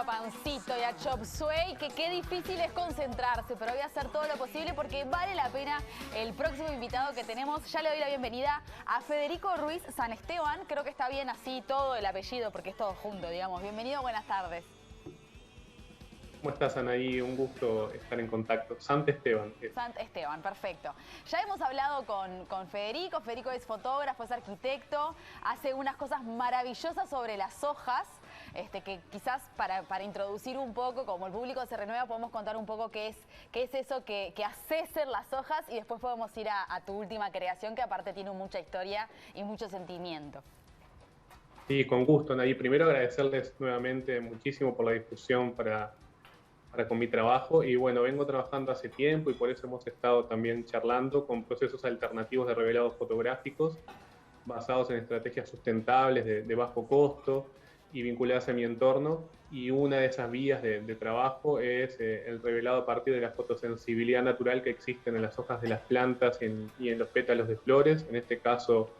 a Pancito y a Chop Suey, que qué difícil es concentrarse, pero voy a hacer todo lo posible porque vale la pena. El próximo invitado que tenemos, ya le doy la bienvenida a Federico Ruiz San Esteban. Creo que está bien así todo el apellido porque es todo junto, digamos. Bienvenido, buenas tardes. ¿Cómo estás, Anaí? Un gusto estar en contacto. Sant Esteban. Sant Esteban, perfecto. Ya hemos hablado con Federico. Federico es fotógrafo, es arquitecto, hace unas cosas maravillosas sobre las hojas, que quizás para introducir un poco, como el público se renueva, podemos contar un poco qué es eso que hace ser las hojas y después podemos ir a tu última creación, que aparte tiene mucha historia y mucho sentimiento. Sí, con gusto, Anaí. Primero agradecerles nuevamente muchísimo por la difusión para con mi trabajo, y bueno, vengo trabajando hace tiempo y por eso hemos estado también charlando con procesos alternativos de revelados fotográficos basados en estrategias sustentables de bajo costo y vinculadas a mi entorno, y una de esas vías de trabajo es el revelado a partir de la fotosensibilidad natural que existen en las hojas de las plantas y en los pétalos de flores. En este caso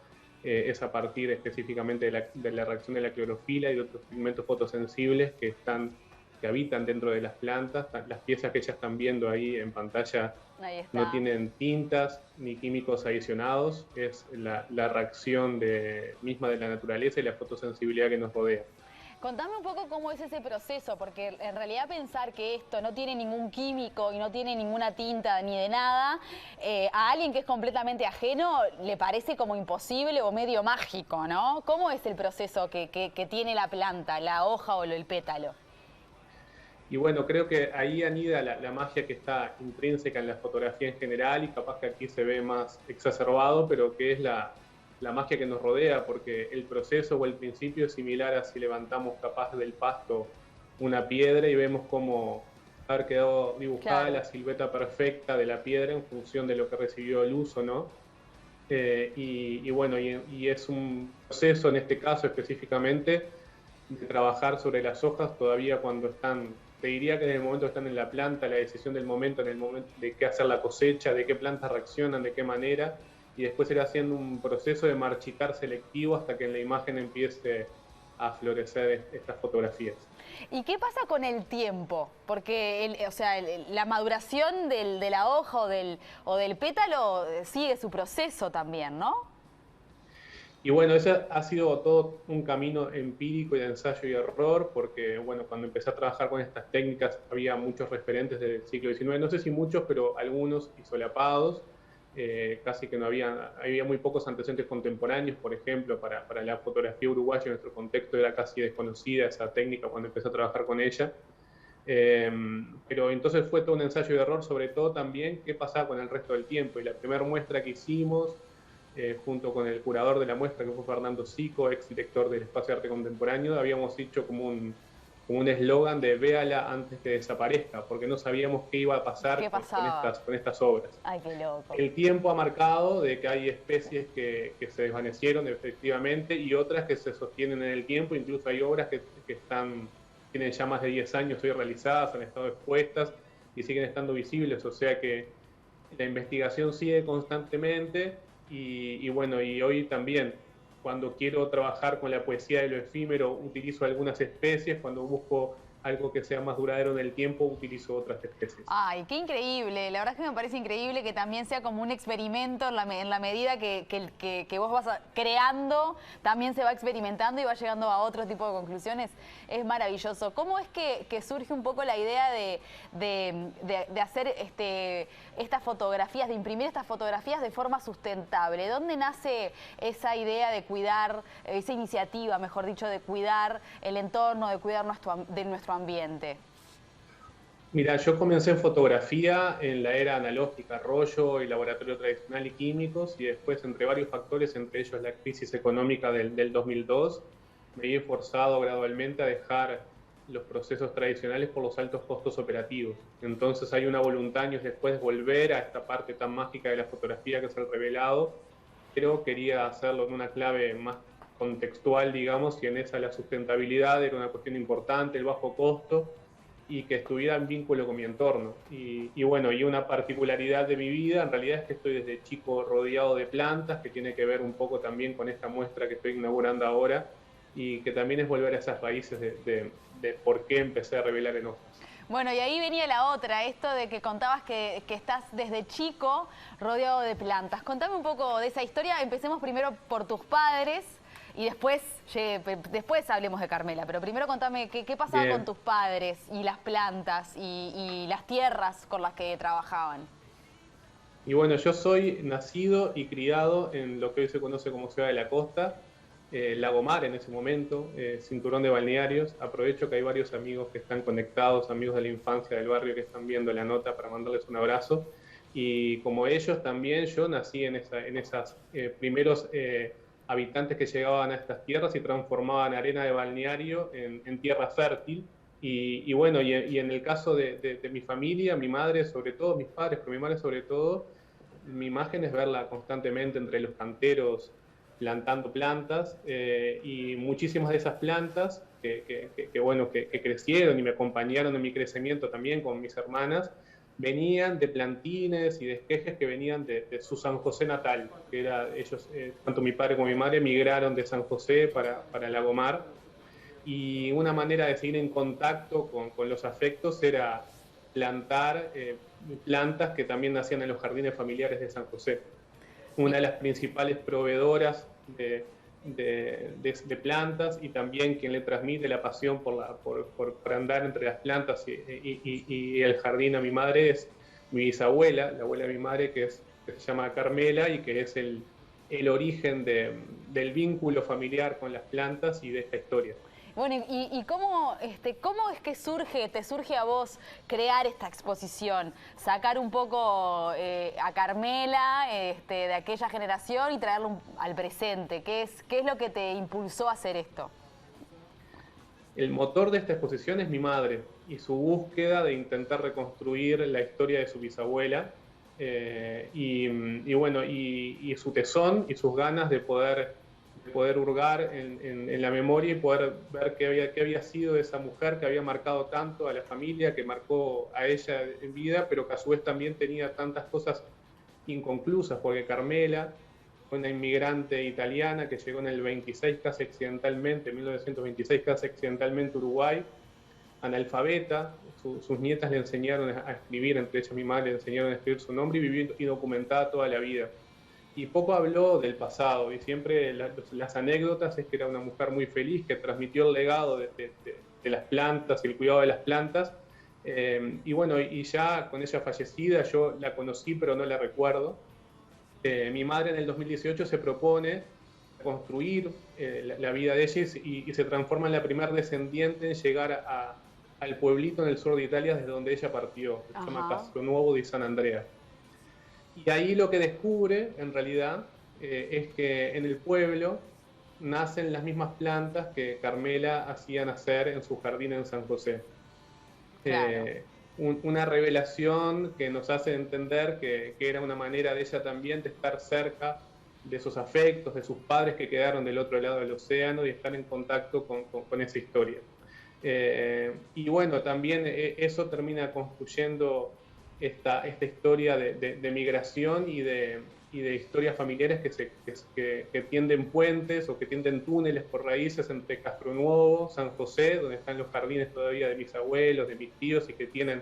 es a partir específicamente de la reacción de la clorofila y de otros pigmentos fotosensibles que habitan dentro de las plantas. Las piezas que ya están viendo ahí en pantalla no tienen tintas ni químicos adicionados, es la reacción misma de la naturaleza y la fotosensibilidad que nos rodea. Contame un poco cómo es ese proceso, porque en realidad pensar que esto no tiene ningún químico y no tiene ninguna tinta ni de nada, a alguien que es completamente ajeno le parece como imposible o medio mágico, ¿no? ¿Cómo es el proceso que tiene la planta, la hoja o el pétalo? Y bueno, creo que ahí anida la magia que está intrínseca en la fotografía en general, y capaz que aquí se ve más exacerbado, pero que es la magia que nos rodea, porque el proceso o el principio es similar a si levantamos capaz del pasto una piedra y vemos cómo haber quedado dibujada la silueta perfecta de la piedra en función de lo que recibió el uso, ¿no? Y bueno, y es un proceso en este caso específicamente de trabajar sobre las hojas todavía cuando están, te diría que en el momento que están en la planta, la decisión del momento, en el momento de qué hacer la cosecha, de qué plantas reaccionan, de qué manera, y después ir haciendo un proceso de marchitar selectivo hasta que en la imagen empiece a florecer estas fotografías. ¿Y qué pasa con el tiempo? Porque la maduración de la hoja o del pétalo sigue su proceso también, ¿no? Y bueno, ese ha sido todo un camino empírico y de ensayo y error, porque bueno, cuando empecé a trabajar con estas técnicas había muchos referentes del siglo XIX, no sé si muchos, pero algunos y solapados, casi que no había muy pocos antecedentes contemporáneos. Por ejemplo, para la fotografía uruguaya en nuestro contexto era casi desconocida esa técnica cuando empecé a trabajar con ella. Pero entonces fue todo un ensayo y error, sobre todo también qué pasaba con el resto del tiempo, y la primera muestra que hicimos, junto con el curador de la muestra, que fue Fernando Sico, ex director del Espacio de Arte Contemporáneo, habíamos hecho como un eslogan de véala antes que desaparezca, porque no sabíamos qué iba a pasar con estas obras. Ay, qué loco. El tiempo ha marcado de que hay especies que se desvanecieron efectivamente y otras que se sostienen en el tiempo. Incluso hay obras que tienen ya más de 10 años hoy realizadas, han estado expuestas y siguen estando visibles, o sea que la investigación sigue constantemente. Y bueno, y hoy también, cuando quiero trabajar con la poesía de lo efímero, utilizo algunas especies. Cuando busco algo que sea más duradero en el tiempo, utilizo otras especies. Ay, qué increíble. La verdad es que me parece increíble que también sea como un experimento en la medida que vos vas creando, también se va experimentando y va llegando a otro tipo de conclusiones. Es maravilloso. ¿Cómo es que surge un poco la idea de hacer estas fotografías, de imprimir estas fotografías de forma sustentable? ¿Dónde nace esa idea de cuidar, esa iniciativa, mejor dicho, de cuidar el entorno, de cuidar nuestro ambiente? Mira, yo comencé en fotografía en la era analógica, rollo y laboratorio tradicional y químicos, y después, entre varios factores, entre ellos la crisis económica del 2002, me vi forzado gradualmente a dejar los procesos tradicionales por los altos costos operativos. Entonces hay una voluntad años después de volver a esta parte tan mágica de la fotografía que es el revelado, pero quería hacerlo en una clave más contextual, digamos, y en esa la sustentabilidad era una cuestión importante, el bajo costo, y que estuviera en vínculo con mi entorno. Y bueno, y una particularidad de mi vida, en realidad, es que estoy desde chico rodeado de plantas, que tiene que ver un poco también con esta muestra que estoy inaugurando ahora, y que también es volver a esas raíces de por qué empecé a revelar en hojas. Bueno, y ahí venía la otra, esto de que contabas que estás desde chico rodeado de plantas. Contame un poco de esa historia. Empecemos primero por tus padres y después hablemos de Carmela. Pero primero contame qué pasaba Bien. con tus padres y las plantas y las tierras con las que trabajaban. Y bueno, yo soy nacido y criado en lo que hoy se conoce como Ciudad de la Costa, Lagomar en ese momento, cinturón de balnearios. Aprovecho que hay varios amigos que están conectados, amigos de la infancia del barrio que están viendo la nota para mandarles un abrazo. Y como ellos también, yo nací en esas primeros habitantes que llegaban a estas tierras y transformaban arena de balneario en tierra fértil. Y bueno, y en el caso de mi familia, mi madre sobre todo, mis padres, pero mi madre sobre todo, mi imagen es verla constantemente entre los canteros plantando plantas y muchísimas de esas plantas bueno, que crecieron y me acompañaron en mi crecimiento también con mis hermanas, venían de plantines y de esquejes que venían de su San José natal, que era ellos, tanto mi padre como mi madre, migraron de San José para Lagomar, y una manera de seguir en contacto con los afectos era plantar plantas que también nacían en los jardines familiares de San José. Una de las principales proveedoras de plantas y también quien le transmite la pasión por andar entre las plantas y el jardín a mi madre es mi bisabuela, la abuela de mi madre, que se llama Carmela y que es el origen del vínculo familiar con las plantas y de esta historia. Bueno, ¿y cómo es que te surge a vos crear esta exposición? Sacar un poco a Carmela de aquella generación y traerlo al presente. ¿Qué es lo que te impulsó a hacer esto? El motor de esta exposición es mi madre y su búsqueda de intentar reconstruir la historia de su bisabuela y bueno, y su tesón y sus ganas de poder hurgar en la memoria y poder ver qué había sido esa mujer que había marcado tanto a la familia, que marcó a ella en vida, pero que a su vez también tenía tantas cosas inconclusas, porque Carmela fue una inmigrante italiana que llegó en el 26 casi accidentalmente, 1926 casi accidentalmente a Uruguay, analfabeta. Sus nietas le enseñaron a escribir, entre ellas mi madre le enseñaron a escribir su nombre, y vivió indocumentada toda la vida. Y poco habló del pasado, y siempre las anécdotas es que era una mujer muy feliz, que transmitió el legado de las plantas y el cuidado de las plantas. Y bueno, y ya con ella fallecida, yo la conocí pero no la recuerdo. Mi madre en el 2018 se propone construir la vida de ella y se transforma en la primer descendiente en llegar al pueblito en el sur de Italia desde donde ella partió, que se llama Castronuovo di San Andrea. Y ahí lo que descubre, en realidad, es que en el pueblo nacen las mismas plantas que Carmela hacía nacer en su jardín en San José. Claro. Una revelación que nos hace entender que era una manera de ella también de estar cerca de esos afectos, de sus padres que quedaron del otro lado del océano y estar en contacto con esa historia. Y bueno, también eso termina construyendo esta historia de migración y de historias familiares que tienden puentes o que tienden túneles por raíces entre Castronuovo, San José, donde están los jardines todavía de mis abuelos, de mis tíos y que tienen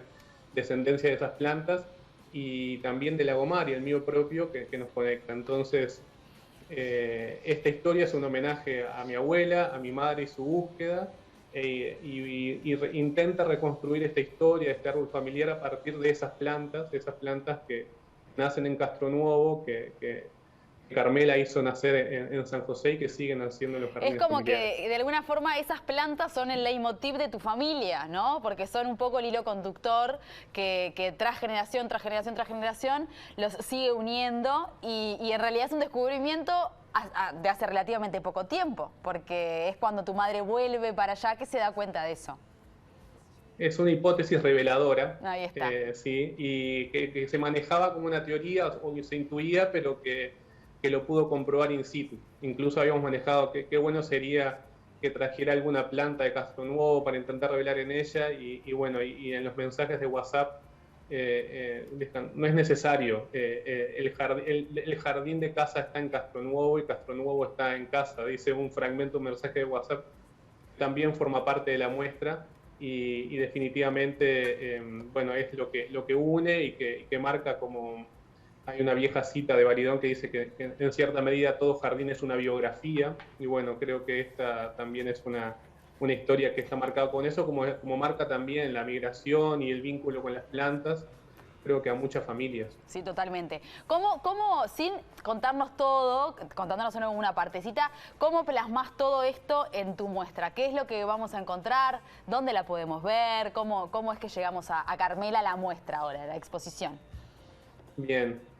descendencia de esas plantas, y también de Lagomar y el mío propio que nos conecta. Entonces, esta historia es un homenaje a mi abuela, a mi madre y su búsqueda, intenta reconstruir esta historia, este árbol familiar a partir de esas plantas que nacen en Castronuovo, que Carmela hizo nacer en San José y que siguen naciendo en los jardines Es como familiares. que de alguna forma esas plantas son el leitmotiv de tu familia, ¿no? Porque son un poco el hilo conductor que tras generación, tras generación, tras generación los sigue uniendo y en realidad es un descubrimiento de hace relativamente poco tiempo, porque es cuando tu madre vuelve para allá que se da cuenta de eso. Es una hipótesis reveladora, Ahí está. sí, y que se manejaba como una teoría o se intuía, pero que lo pudo comprobar in situ. Incluso habíamos manejado que qué bueno sería que trajera alguna planta de Castronuovo para intentar revelar en ella, y bueno, y en los mensajes de WhatsApp no es necesario. El jardín de casa está en Castronuovo y Castronuovo está en casa, dice un fragmento, un mensaje de WhatsApp, también forma parte de la muestra y definitivamente, bueno, es lo que une y que marca como... Hay una vieja cita de Baridón que dice que en cierta medida todo jardín es una biografía, y bueno, creo que esta también es una historia que está marcada con eso, como marca también la migración y el vínculo con las plantas, creo que a muchas familias. Sí, totalmente. ¿Cómo, sin contarnos todo, contándonos solo una partecita, cómo plasmas todo esto en tu muestra? ¿Qué es lo que vamos a encontrar? ¿Dónde la podemos ver? ¿Cómo es que llegamos a Carmela, la muestra ahora, la exposición? Bien.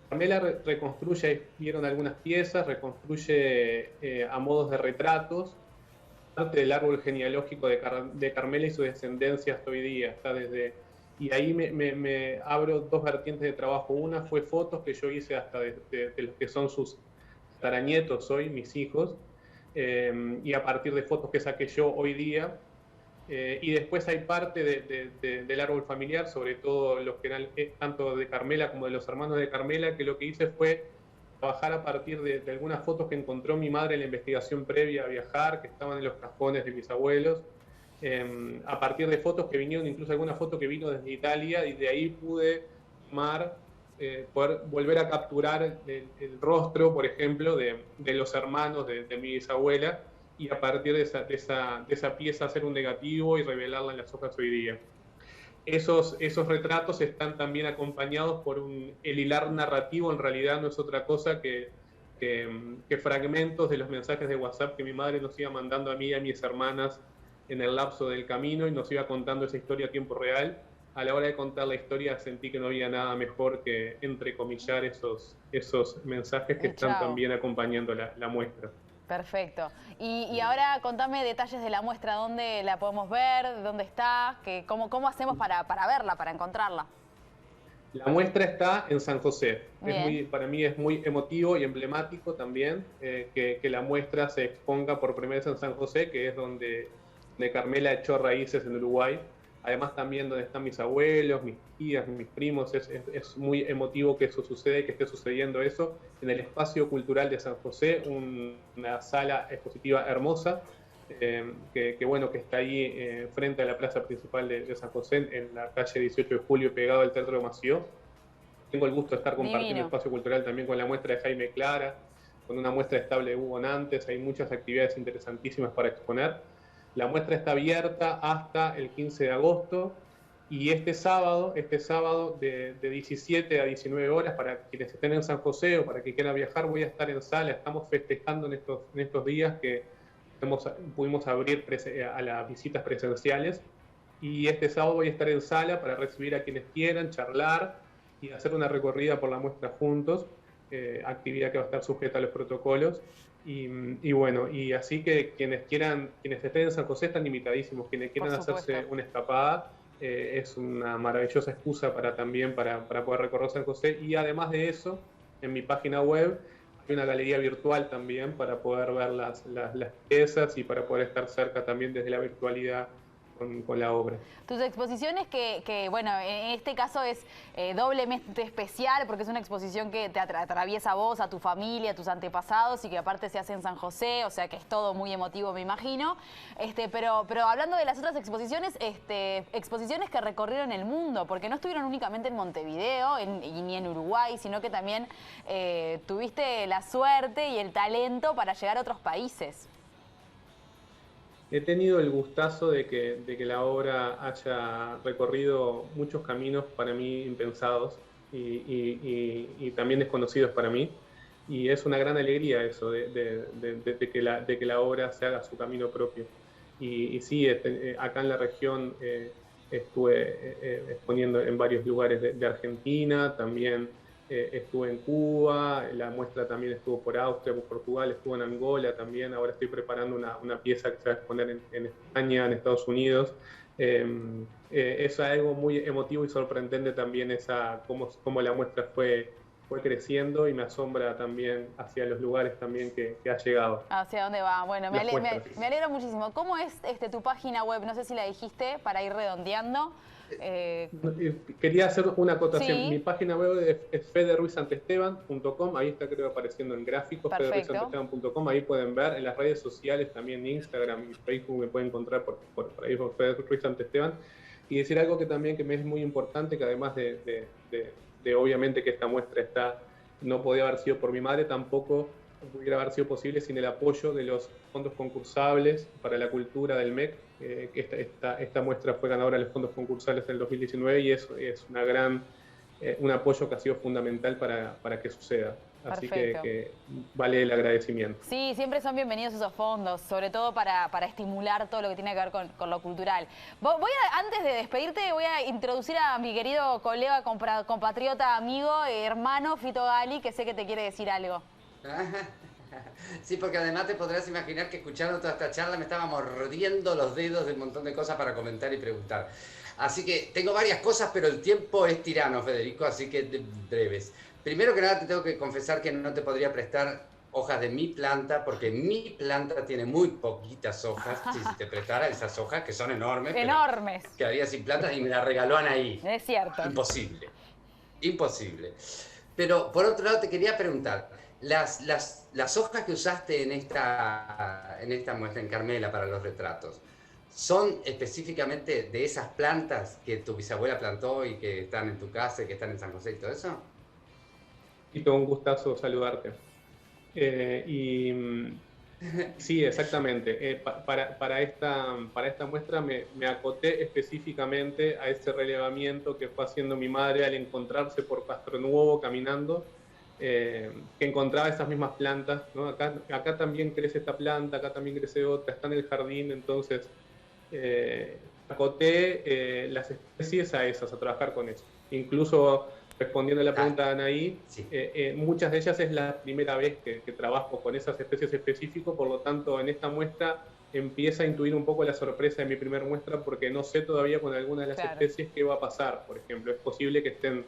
Carmela reconstruye, vieron algunas piezas, reconstruye a modos de retratos, parte del árbol genealógico de Carmela y su descendencia hasta hoy día. Está desde, y ahí me abro dos vertientes de trabajo. Una fue fotos que yo hice hasta de los que son sus taranietos hoy, mis hijos, y a partir de fotos que saqué yo hoy día. Y después hay parte del árbol familiar, sobre todo los que eran tanto de Carmela como de los hermanos de Carmela, que lo que hice fue trabajar a partir de algunas fotos que encontró mi madre en la investigación previa a viajar, que estaban en los cajones de mis abuelos, a partir de fotos que vinieron, incluso alguna foto que vino desde Italia, y de ahí pude poder volver a capturar el rostro, por ejemplo, de los hermanos de mi bisabuela, y a partir de esa pieza hacer un negativo y revelarla en las hojas hoy día. Esos retratos están también acompañados por el hilar narrativo, en realidad no es otra cosa que fragmentos de los mensajes de WhatsApp que mi madre nos iba mandando a mí y a mis hermanas en el lapso del camino, y nos iba contando esa historia a tiempo real. A la hora de contar la historia sentí que no había nada mejor que entrecomillar esos mensajes que están también acompañando la muestra. Perfecto. Y ahora contame detalles de la muestra, ¿dónde la podemos ver? ¿Dónde está? ¿Cómo hacemos para verla, para encontrarla? La muestra está en San José. Para mí es muy emotivo y emblemático también que la muestra se exponga por primera vez en San José, que es donde Carmela echó raíces en Uruguay. Además también donde están mis abuelos, mis tías, mis primos. Es muy emotivo que eso sucede, que esté sucediendo eso en el Espacio Cultural de San José, una sala expositiva hermosa que está ahí frente a la plaza principal de San José, en la calle 18 de Julio, pegado al Teatro Mació. Tengo el gusto de estar compartiendo el espacio cultural también con la muestra de Jaime Clara, con una muestra estable de Hugo Nantes. Hay muchas actividades interesantísimas para exponer. La muestra está abierta hasta el 15 de agosto y este sábado de 17 a 19 horas, para quienes estén en San José o para que quieran viajar, voy a estar en sala. Estamos festejando en estos días que pudimos abrir a las visitas presenciales, y este sábado voy a estar en sala para recibir a quienes quieran, charlar y hacer una recorrida por la muestra juntos, actividad que va a estar sujeta a los protocolos. Y bueno, y así que quienes estén en San José están invitadísimos. Quienes quieran hacerse una escapada, es una maravillosa excusa para poder recorrer San José. Y además de eso, en mi página web hay una galería virtual también para poder ver las piezas y para poder estar cerca también desde la virtualidad con la obra. Tus exposiciones bueno, en este caso es doblemente especial porque es una exposición que te atraviesa a vos, a tu familia, a tus antepasados, y que aparte se hace en San José, o sea que es todo muy emotivo, me imagino. Pero hablando de las otras exposiciones, exposiciones que recorrieron el mundo, porque no estuvieron únicamente en Montevideo ni en Uruguay, sino que también tuviste la suerte y el talento para llegar a otros países. He tenido el gustazo de que la obra haya recorrido muchos caminos para mí impensados y también desconocidos para mí. Y es una gran alegría eso, de que la obra se haga su camino propio. Y sí, acá en la región estuve exponiendo en varios lugares de Argentina, también estuve en Cuba, la muestra también estuvo por Austria, por Portugal, estuvo en Angola también. Ahora estoy preparando una pieza que se va a exponer en España, en Estados Unidos. Es algo muy emotivo y sorprendente también cómo la muestra fue creciendo, y me asombra también hacia los lugares también que ha llegado. ¿Hacia dónde va? Bueno, me alegra muchísimo. ¿Cómo es tu página web? No sé si la dijiste para ir redondeando. Quería hacer una acotación. Sí. Mi página web es federuizantesteban.com, ahí está creo apareciendo en gráficos, federuizantesteban.com, ahí pueden ver. En las redes sociales, también Instagram y Facebook me pueden encontrar por ahí por Feder Ruiz Antesteban. Y decir algo que también que me es muy importante, que además de obviamente que esta muestra no podía haber sido por mi madre, tampoco pudiera haber sido posible sin el apoyo de los fondos concursables para la cultura del MEC. Esta muestra fue ganadora de los fondos concursables en el 2019 y es un apoyo que ha sido fundamental para que suceda. Así que vale el agradecimiento. Sí, siempre son bienvenidos esos fondos, sobre todo para estimular todo lo que tiene que ver con lo cultural. Antes de despedirte, voy a introducir a mi querido colega, compatriota, amigo, hermano, Fito Gali, que sé que te quiere decir algo. Sí, porque además te podrás imaginar que escuchando toda esta charla me estaba mordiendo los dedos de un montón de cosas para comentar y preguntar. Así que tengo varias cosas, pero el tiempo es tirano, Federico, así que breves. Primero que nada te tengo que confesar que no te podría prestar hojas de mi planta, porque mi planta tiene muy poquitas hojas. Si te prestara esas hojas, que son enormes. Enormes. Quedaría sin plantas y me las regaló Anaí. Es cierto. Imposible. Imposible. Pero por otro lado te quería preguntar, las hojas que usaste en esta muestra en Carmela para los retratos, ¿son específicamente de esas plantas que tu bisabuela plantó y que están en tu casa y que están en San José y todo eso? Y todo un gustazo saludarte. Sí, exactamente. Para esta muestra me acoté específicamente a ese relevamiento que fue haciendo mi madre al encontrarse por Castronuovo caminando, que encontraba esas mismas plantas, ¿no? Acá también crece esta planta, acá también crece otra, está en el jardín, entonces acoté las especies a esas, a trabajar con eso. Incluso respondiendo a la pregunta de Anaí, sí. Muchas de ellas es la primera vez que trabajo con esas especies específicas, por lo tanto en esta muestra empieza a intuir un poco la sorpresa de mi primera muestra porque no sé todavía con alguna de las especies qué va a pasar. Por ejemplo, es posible que estén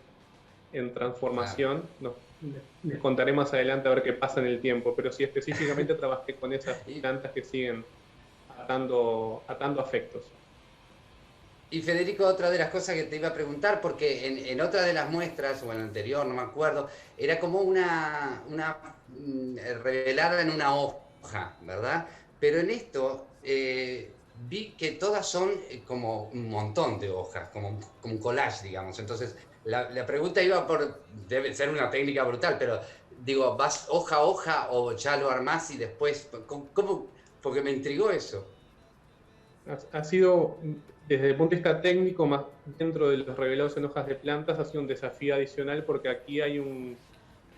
en transformación, les contaré más adelante a ver qué pasa en el tiempo, pero sí específicamente trabajé con esas plantas que siguen atando afectos. Y Federico, otra de las cosas que te iba a preguntar, porque en otra de las muestras, o en la anterior, no me acuerdo, era como una revelada en una hoja, ¿verdad? Pero en esto vi que todas son como un montón de hojas, como un collage, digamos. Entonces, la pregunta iba por, debe ser una técnica brutal, pero digo, ¿vas hoja a hoja o ya lo armás y después, cómo? Porque me intrigó eso. Ha sido, desde el punto de vista técnico, más dentro de los revelados en hojas de plantas, ha sido un desafío adicional porque aquí hay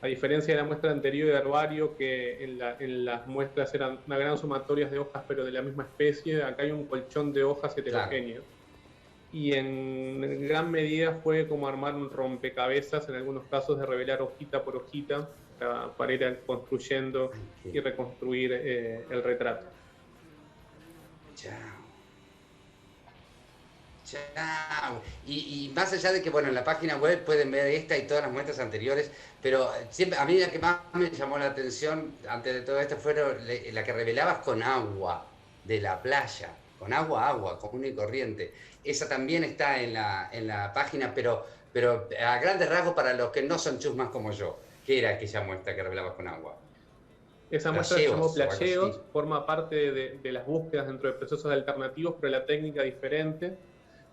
a diferencia de la muestra anterior de herbario, que en las muestras eran una gran sumatoria de hojas pero de la misma especie, acá hay un colchón de hojas heterogéneas. Claro. Y en gran medida fue como armar un rompecabezas, en algunos casos de revelar hojita por hojita, para ir construyendo y reconstruir el retrato. Chao. Y más allá de que, bueno, en la página web pueden ver esta y todas las muestras anteriores, pero siempre a mí la que más me llamó la atención antes de todo esto fue la que revelabas con agua de la playa, con agua común y corriente. Esa también está en la página, pero a grandes rasgos para los que no son chusmas como yo. ¿Qué era aquella muestra que revelabas con agua? Esa muestra se llamó Playeos, forma parte de las búsquedas dentro de procesos alternativos, pero la técnica diferente.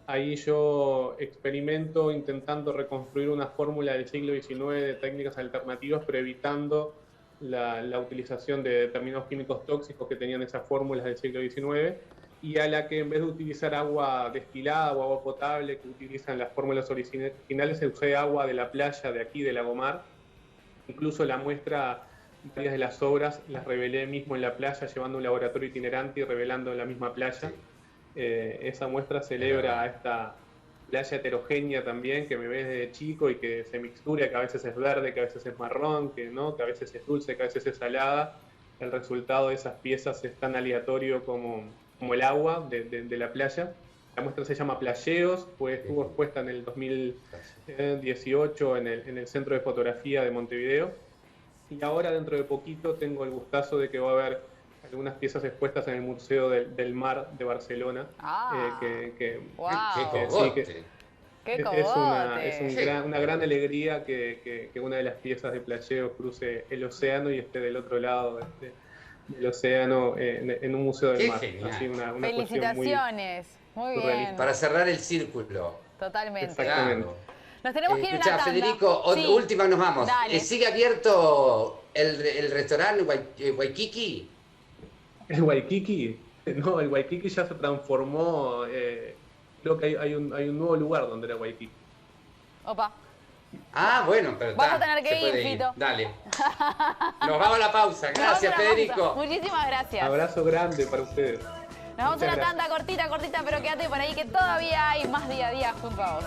Ahí yo experimento intentando reconstruir una fórmula del siglo XIX de técnicas alternativas, pero evitando la utilización de determinados químicos tóxicos que tenían esas fórmulas del siglo XIX, y a la que en vez de utilizar agua destilada o agua potable que utilizan las fórmulas originales, se usé agua de la playa de aquí, de Lagomar. Incluso la muestra, varias de las obras las revelé mismo en la playa, llevando un laboratorio itinerante y revelando en la misma playa. Esa muestra celebra a esta playa heterogénea también, que me ves desde chico y que se mixtura, que a veces es verde, que a veces es marrón, que a veces es dulce, que a veces es salada. El resultado de esas piezas es tan aleatorio como el agua de la playa. La muestra se llama Playeos, estuvo expuesta en el 2018 en el Centro de Fotografía de Montevideo. Y ahora, dentro de poquito, tengo el gustazo de que va a haber algunas piezas expuestas en el Museo del Mar de Barcelona. ¡Qué Es cogote! una gran alegría que una de las piezas de playeo cruce el océano y esté del otro lado del océano en un museo del Qué mar. genial. Así una cuestión muy Felicitaciones. Muy bien. surrealista. Para cerrar el círculo. Totalmente. Exactamente. Claro. Nos tenemos que ir a una Escuchá, tanda. Federico, Sí. última nos vamos. Dale. ¿Sigue abierto el restaurante Waikiki? ¿El Waikiki? No, el Waikiki ya se transformó. Creo que hay un nuevo lugar donde era Waikiki. Opa. Ah, bueno, pero Vas a está, tener que se ir, puede Fito. Dale. Nos vamos a la pausa. Nos vamos Gracias, a una Federico. pausa. Muchísimas gracias. Abrazo grande para ustedes. Nos vamos a Muchas una gracias. tanda cortita, pero quédate por ahí que todavía hay más día a día junto a vos.